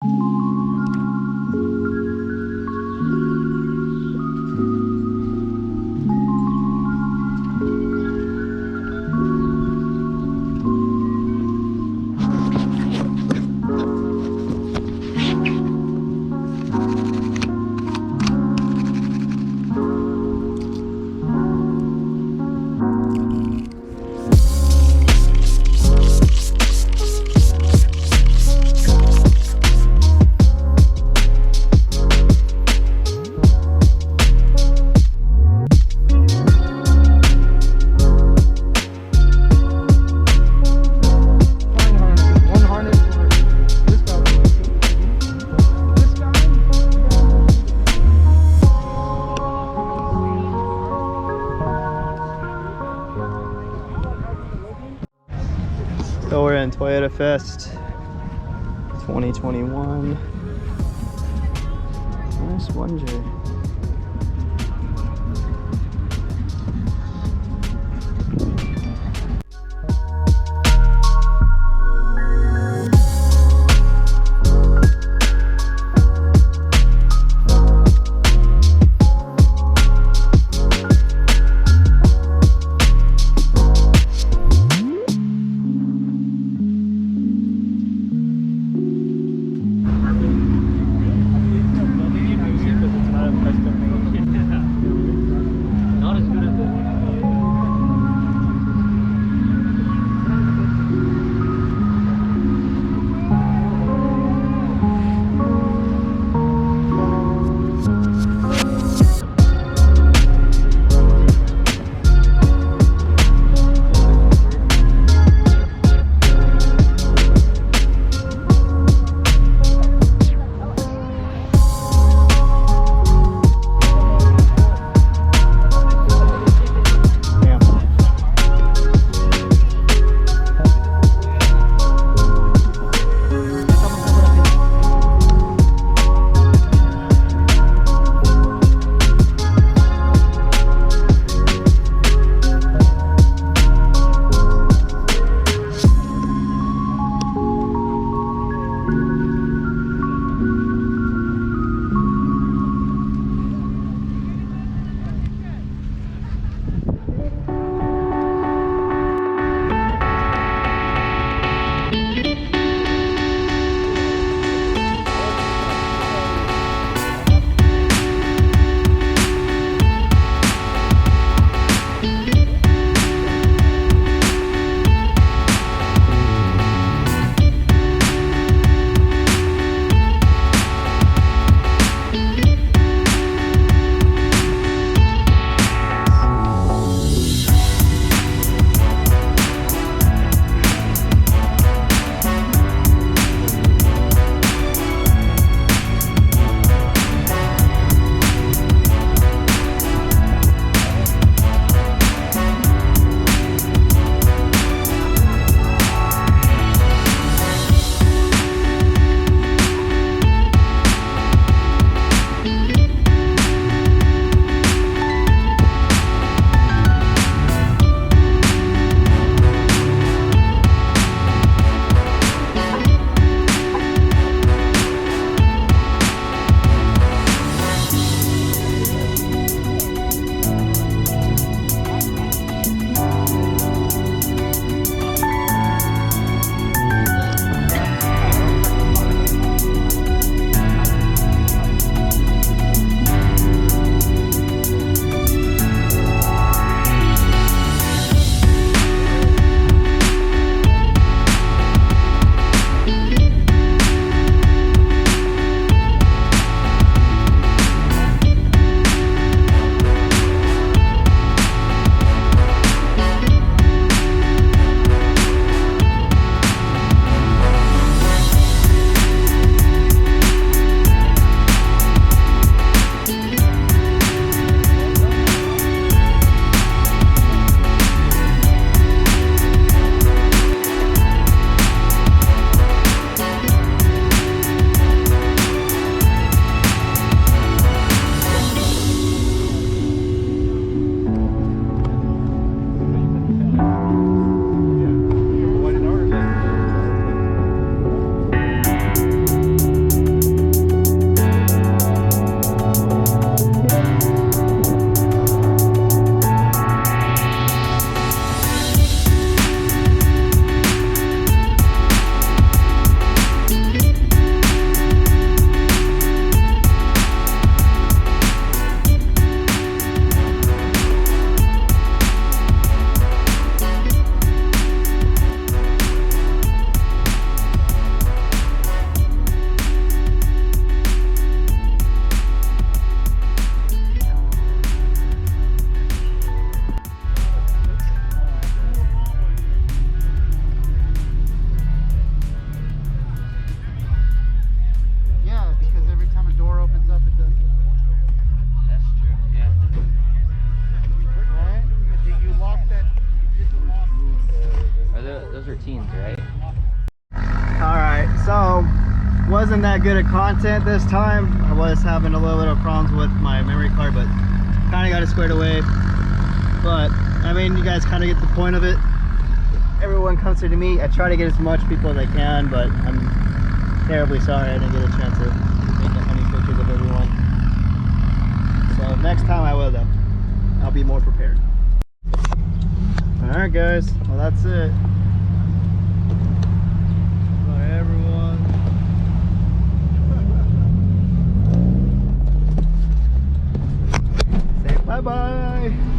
So we're in Toyota Fest 2021. Nice 1J. that good at content this time. I was having a little bit of problems with my memory card, but kind of got it squared away. But I mean, you guys kind of get the point of it. Everyone comes here to me. I try to get as much people as I can, but I'm terribly sorry I didn't get a chance to make that many pictures of everyone. So next time I will though. I'll be more prepared. Alright guys, well that's it. Bye everyone. Say bye bye.